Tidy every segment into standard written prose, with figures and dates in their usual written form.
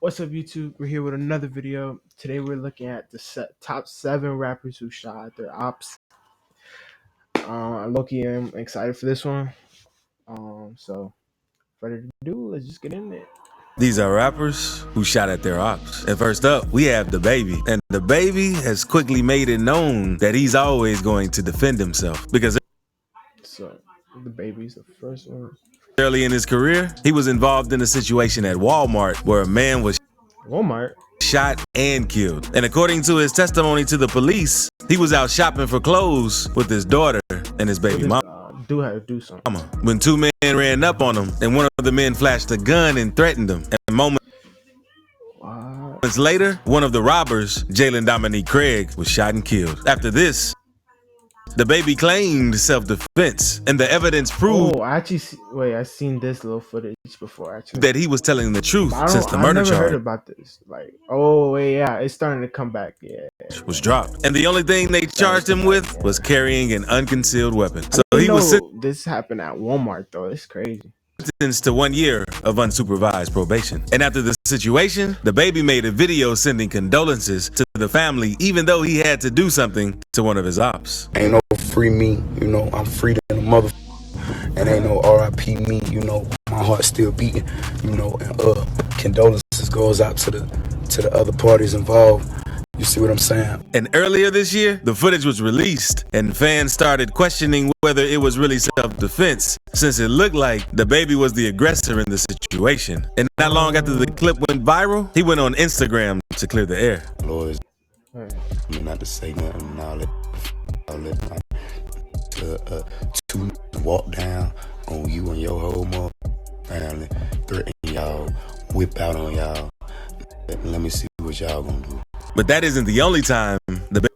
What's up, YouTube? We're here with another video. Today we're looking at the top 7 rappers who shot at their ops. I'm excited for this one. So further ado, let's just get in it. These are rappers who shot at their ops. And first up, we have The Baby. And The Baby has quickly made it known that he's always going to defend himself. Because So The Baby's the first one. Early in his career, he was involved in a situation at Walmart where a man was shot and killed. And according to his testimony to the police, he was out shopping for clothes with his daughter and his baby mama. When two men ran up on him, and one of the men flashed a gun and threatened him. And moments later, one of the robbers, Jalen Dominique Craig, was shot and killed. After this, The Baby claimed self-defense, and the evidence proved I seen this little footage before that he was telling the truth since the murder charge. I never heard about this. It's starting to come back. Was dropped, and the only thing they charged him with was carrying an unconcealed weapon. So he was this happened at Walmart though. It's crazy. Sentenced to 1 year of unsupervised probation. And after the situation, The Baby made a video sending condolences to the family, even though he had to do something to one of his ops. Ain't no free me, you know, I'm free than a mother. And ain't no RIP me, you know, my heart's still beating, you know, and condolences goes out to the other parties involved. You see what I'm saying? And earlier this year, the footage was released, and fans started questioning whether it was really self-defense, since it looked like The Baby was the aggressor in the situation. And not long after the clip went viral, he went on Instagram to clear the air. Lord, not to say nothing and all that. To walk down on you and your whole mother family, threaten y'all, whip out on y'all. Let me see what y'all gonna do. But that isn't the only time The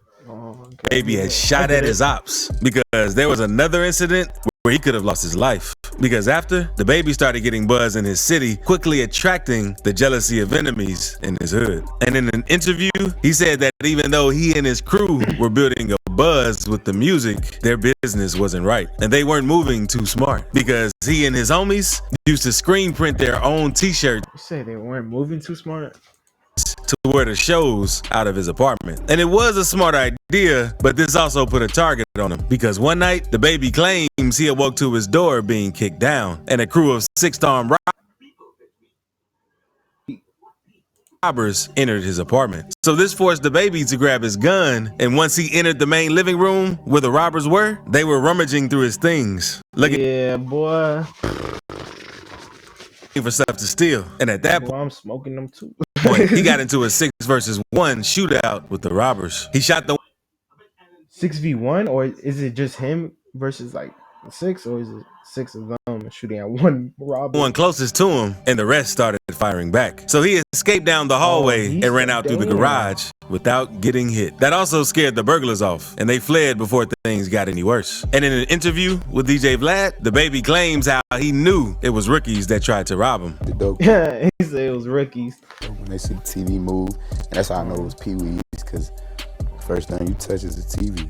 Baby has shot at his ops, because there was another incident where he could have lost his life. Because after, The Baby started getting buzz in his city, quickly attracting the jealousy of enemies in his hood. And in an interview, he said that even though he and his crew were building a buzz with the music, their business wasn't right. And they weren't moving too smart, because he and his homies used to screen print their own t-shirts. You say they weren't moving too smart? To wear the shows out of his apartment. And it was a smart idea, but this also put a target on him, because one night The Baby claims he awoke to his door being kicked down, and a crew of 6 armed robbers entered his apartment. So this forced The Baby to grab his gun, and once he entered the main living room where the robbers were, they were rummaging through his things, looking for stuff to steal. And at that point, I'm smoking them too. He got into a 6 versus 1 shootout with the robbers. He shot the 6v1, or is it just him versus like 6, or is it 6 of them shooting at one robber? One closest to him, and the rest started firing back. So he escaped down the hallway and ran out through the garage without getting hit. That also scared the burglars off, and they fled before things got any worse. And in an interview with DJ Vlad, The Baby claims how he knew it was rookies that tried to rob him. Yeah, he said it was rookies. When they see the TV move, and that's how I know it was Pee-wees, because the first thing you touch is the TV.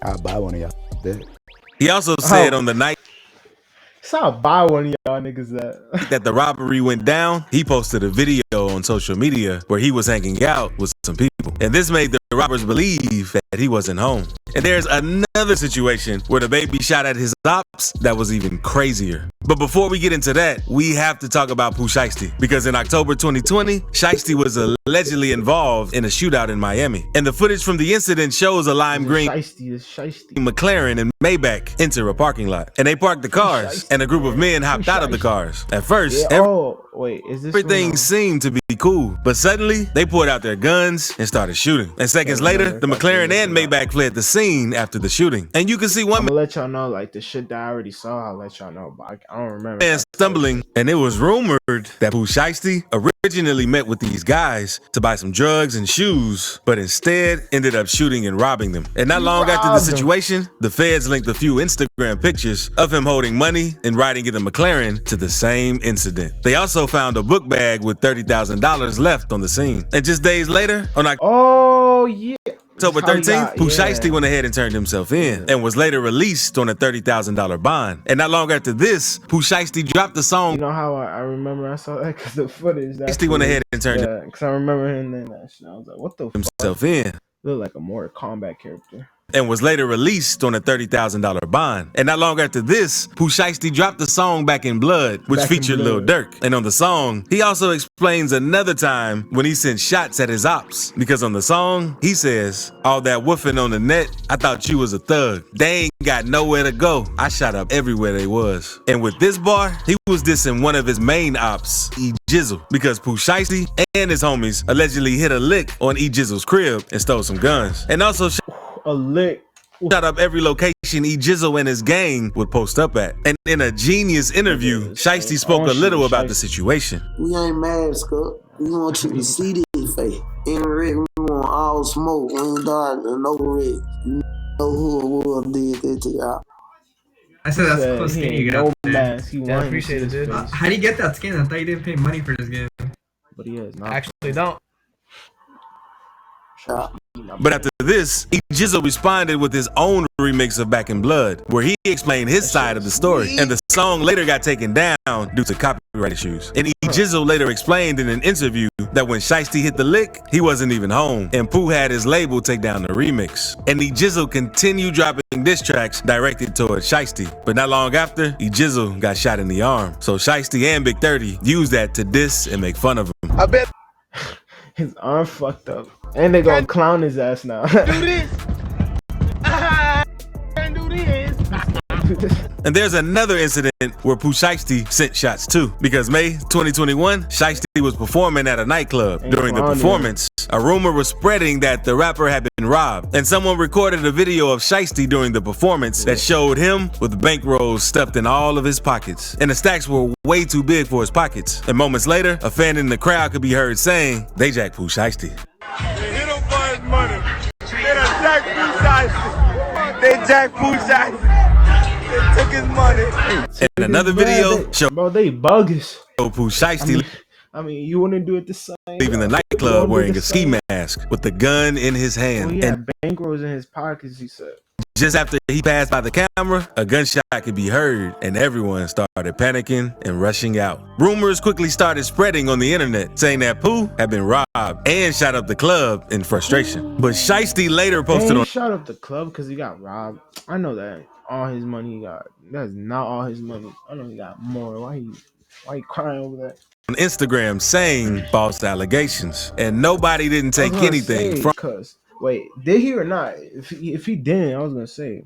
I'll buy one of y'all. He also said on the night I'll buy one of y'all niggas that the robbery went down, he posted a video on social media where he was hanging out with some people. And this made the robbers believe that he wasn't home. And there's another situation where The Baby shot at his ops that was even crazier. But before we get into that, we have to talk about Pooh Shiesty, because in October 2020, Shiesty was allegedly involved in a shootout in Miami. And the footage from the incident shows a lime green McLaren and Maybach enter a parking lot. And they parked the cars, and a group of men hopped out of the cars. At first, everything seemed to be cool, but suddenly they pulled out their guns and started shooting. And seconds later, the McLaren and Maybach fled the scene after the shooting. And you can see one I'm gonna let y'all know, like, the shit that I already saw, I'll let y'all know, but I don't remember. Man stumbling, and it was rumored that Pooh Shiesty originally met with these guys to buy some drugs and shoes, but instead ended up shooting and robbing them. And not long after the situation, the feds linked a few Instagram pictures of him holding money and riding in a McLaren to the same incident. They also found a book bag with $30,000 left on the scene. And just days later, on oh yeah, October 13th, Pooh Shiesty went ahead and turned himself in and was later released on a $30,000 bond. And not long after this, Pooh Shiesty dropped the song. You know how I remember I saw that? Because the footage. Shiesty went ahead and turned because I remember him in that shit. I was like, what the himself fuck? in. Looked like a Mortal Kombat character. And was later released on a $30,000 bond. And not long after this, Pooh Shiesty dropped the song Back in Blood, which featured Lil Durk. And on the song, he also explains another time when he sent shots at his ops. Because on the song, he says, all that woofing on the net, I thought you was a thug. They ain't got nowhere to go. I shot up everywhere they was. And with this bar, he was dissing one of his main ops, E Jizzle, because Pooh Shiesty and his homies allegedly hit a lick on E Jizzle's crib and stole some guns. And also a lick. Shot up every location E Jizzle and his gang would post up at. And in a genius interview, Shiesty spoke a little about the situation. We ain't mad, Scott. We want you to see this face. In red, we want all smoke. We ain't dark and no red. You know who it was did that to y'all. I said that's the close skin you got there. Yeah, I appreciate it, dude. How do you get that skin? I thought you didn't pay money for this game. But he has not. Actually, don't. But after this, E Jizzle responded with his own remix of Back in Blood, where he explained his side of the story. And the song later got taken down due to copyright issues. And E Jizzle later explained in an interview that when Shiesty hit the lick, he wasn't even home. And Pooh had his label take down the remix. And E Jizzle continued dropping diss tracks directed towards Shiesty. But not long after, E Jizzle got shot in the arm. So Shiesty and Big 30 used that to diss and make fun of him. I bet his arm fucked up. And they gonna clown his ass now. Do this. Can't do this. And there's another incident where Pooh Shiesty sent shots too. Because May 2021, Shiesty was performing at a nightclub. During the performance, a rumor was spreading that the rapper had been robbed. And someone recorded a video of Shiesty during the performance that showed him with bankrolls stuffed in all of his pockets. And the stacks were way too big for his pockets. And moments later, a fan in the crowd could be heard saying, they jacked Pooh Shiesty. They hit him for his money. They done jacked Pooh Shiesty. They jacked Pooh Shiesty. They took his money. And another video showed bro, they bogus. Pooh Shiesty I mean, you wouldn't do it the same. Leaving the nightclub wearing a ski mask with the gun in his hand. Well, he had bankrolls in his pockets, he said. Just after he passed by the camera, a gunshot could be heard, and everyone started panicking and rushing out. Rumors quickly started spreading on the internet, saying that Pooh had been robbed and shot up the club in frustration. But Shiesty later posted he on shot up the club because he got robbed. I know that. All his money he got. That's not all his money. I know he got more. Why he crying over that? On Instagram saying false allegations, and nobody didn't take anything from. Wait, did he or not? If he didn't, I was gonna say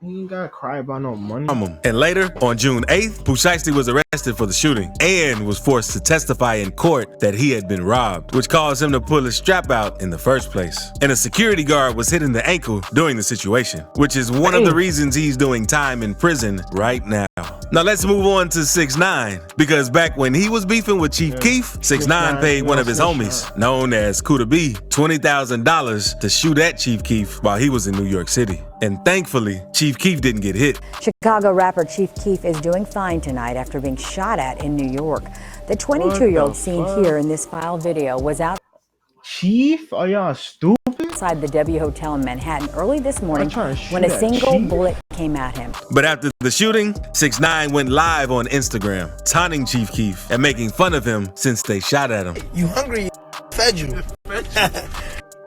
he ain't gotta cry about no money. And later, on June 8th, Pooh Shiesty was arrested for the shooting and was forced to testify in court that he had been robbed, which caused him to pull his strap out in the first place. And a security guard was hit in the ankle during the situation, which is one of the reasons he's doing time in prison right now. Now let's move on to 6ix9ine, because back when he was beefing with Chief Keef, 6ix9ine paid one of his homies, known as Kuda B, $20,000 to shoot at Chief Keef while he was in New York City. And thankfully, Chief Keef didn't get hit. Chicago rapper Chief Keef is doing fine tonight after being shot at in New York. The 22-year-old seen here in this file video was out. Chief? Are y'all stupid? Outside the W Hotel in Manhattan early this morning when a single bullet came at him. But after the shooting, 6ix9ine went live on Instagram, taunting Chief Keef and making fun of him since they shot at him. You hungry? Fed you.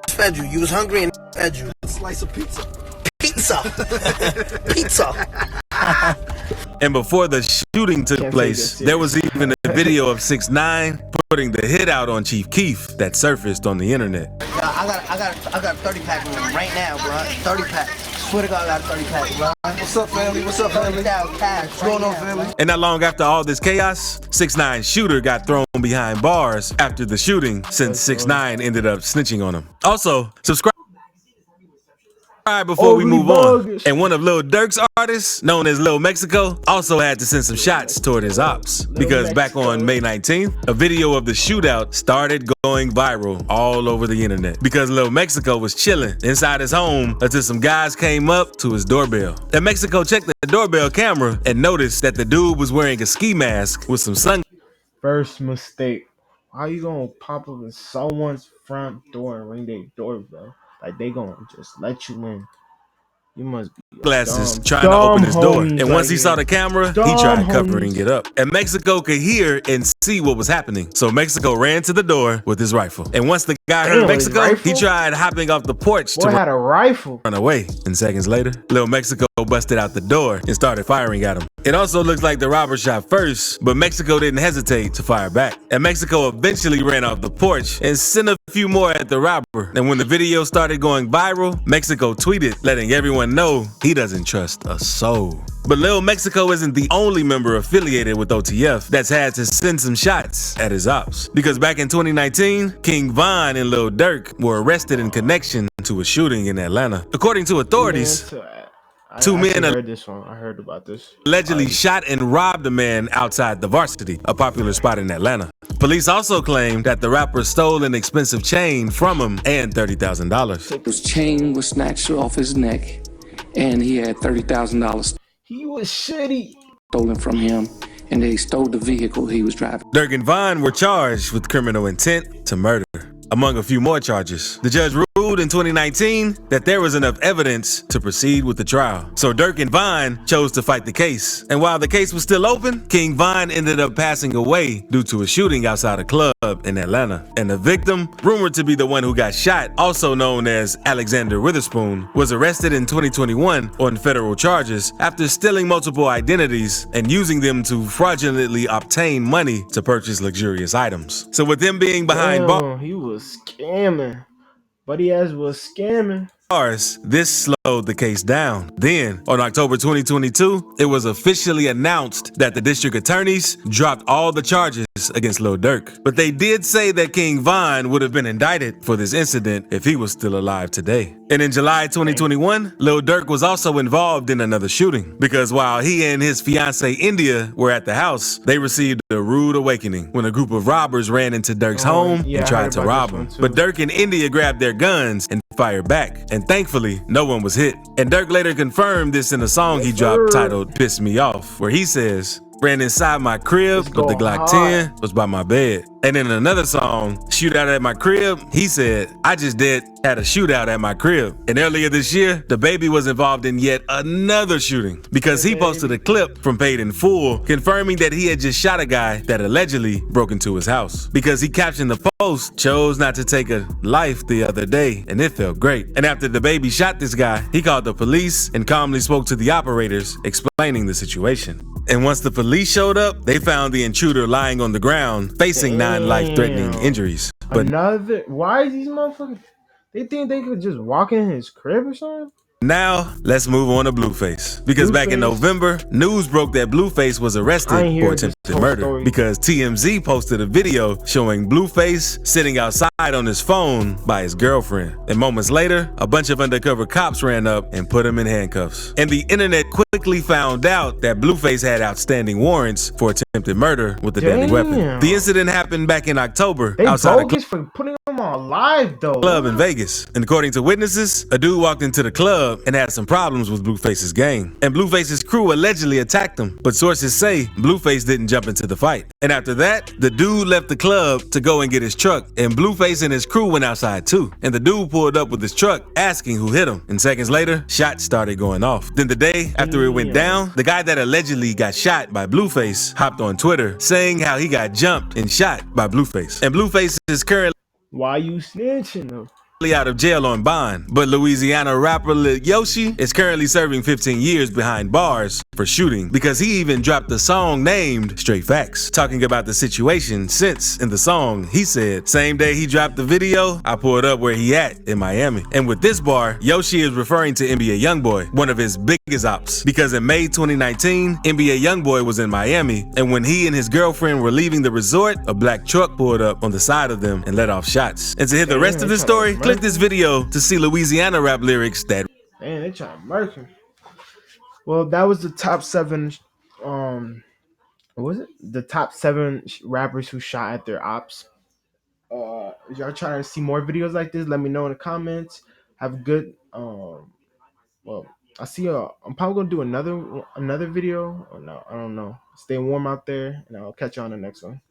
Fed you. You was hungry and fed you. A slice of pizza. Pizza. And before the shooting took place, there was even a video of 6ix9ine putting the hit out on Chief Keef that surfaced on the internet. I got 30 pack of them right now, bro. 30 pack. Swear to God, I got 30 pack, bro. What's up, family? What's up, family? What's going on, family? And not long after all this chaos, 6ix9ine's shooter got thrown behind bars after the shooting, since 6ix9ine ended up snitching on him. Also, subscribe before we move on. And one of Lil Durk's artists, known as Lil Mexico, also had to send some shots toward his ops. Because back on May 19th, a video of the shootout started going viral all over the internet. Because Lil Mexico was chilling inside his home until some guys came up to his doorbell. And Mexico checked the doorbell camera and noticed that the dude was wearing a ski mask with some sunglasses. First mistake. How you gonna pop up in someone's front door and ring their doorbell? Like they gonna just let you in. You must be glasses dumb, trying to open his door. homies And once he right saw here. the camera, he Dumb tried covering homies. it up. And Mexico could hear and see what was happening. So Mexico ran to the door with his rifle. And once the guy heard Damn, his Mexico, he rifle? tried hopping off the porch Boy to had a rifle. run away. And seconds later, Lil Mexico busted out the door and started firing at him. It also looks like the robber shot first, but Mexico didn't hesitate to fire back. And Mexico eventually ran off the porch and sent a few more at the robber. And when the video started going viral, Mexico tweeted, letting everyone know he doesn't trust a soul. But Lil Mexico isn't the only member affiliated with OTF that's had to send some shots at his ops. Because back in 2019, King Von and Lil Durk were arrested in connection to a shooting in Atlanta. According to authorities, two men heard this one. I heard about this. Allegedly shot and robbed a man outside the Varsity, a popular spot in Atlanta. Police also claimed that the rapper stole an expensive chain from him and $30,000. His chain was snatched off his neck, and he had $30,000 He was shitty. stolen from him, and they stole the vehicle he was driving. Durk and Von were charged with criminal intent to murder, among a few more charges. The judge ruled in 2019 that there was enough evidence to proceed with the trial. So Durk and Von chose to fight the case. And while the case was still open, King Von ended up passing away due to a shooting outside a club in Atlanta. And the victim, rumored to be the one who got shot, also known as Alexander Witherspoon, was arrested in 2021 on federal charges after stealing multiple identities and using them to fraudulently obtain money to purchase luxurious items. So with him being behind bars, He was scamming. Buddy ass was scamming. this slowed the case down. Then, on October 2022, it was officially announced that the district attorneys dropped all the charges against Lil Durk. But they did say that King Von would have been indicted for this incident if he was still alive today. And in July 2021, Lil Durk was also involved in another shooting because while he and his fiancée India were at the house, they received a rude awakening when a group of robbers ran into Durk's home and tried to rob him. But Durk and India grabbed their guns and fired back. And thankfully, no one was hit. And Durk later confirmed this in a song he dropped titled Piss Me Off, where he says, ran inside my crib, but the Glock 10 was by my bed. And in another song, Shootout at My Crib, he said, I just had a shootout at my crib. And earlier this year, the baby was involved in yet another shooting because he posted a clip from Paid in Full confirming that he had just shot a guy that allegedly broke into his house. Because he captioned the post, chose not to take a life the other day, and it felt great. And after the baby shot this guy, he called the police and calmly spoke to the operators, explaining the situation. And once the police showed up, they found the intruder lying on the ground, facing 9 life-threatening injuries. But why is these motherfuckers? They think they could just walk in his crib or something? now, let's move on to Blueface. Because back in November, news broke that Blueface was arrested for attempted murder because TMZ posted a video showing Blueface sitting outside on his phone by his girlfriend. And moments later, a bunch of undercover cops ran up and put him in handcuffs. And the internet quickly found out that Blueface had outstanding warrants for attempted murder with a deadly weapon. The incident happened back in October outside bogus for putting him on live though. Club in Vegas. And according to witnesses, a dude walked into the club and had some problems with Blueface's gang. And Blueface's crew allegedly attacked him, but sources say Blueface didn't jump into the fight. And after that, the dude left the club to go and get his truck, and Blueface and his crew went outside too. And the dude pulled up with his truck, asking who hit him. And seconds later, shots started going off. Then the day after it went down, the guy that allegedly got shot by Blueface hopped on Twitter, saying how he got jumped and shot by Blueface. And Blueface is currently why you snitching though? Out of jail on bond, but Louisiana rapper Lil Yoshi is currently serving 15 years behind bars for shooting because he even dropped a song named Straight Facts, talking about the situation since in the song he said, same day he dropped the video, I pulled up where he at in Miami. And with this bar, Yoshi is referring to NBA Youngboy, one of his biggest ops, because in May 2019, NBA Youngboy was in Miami, and when he and his girlfriend were leaving the resort, a black truck pulled up on the side of them and let off shots. And to hear the rest of the story, click this video to see Louisiana rap lyrics that they trying to murk him. Well, that was the top 7 what was it? The top 7 rappers who shot at their ops. If y'all trying to see more videos like this, let me know in the comments. Have a good well, I see I'm probably gonna do another video or no, I don't know. Stay warm out there and I'll catch you on the next one.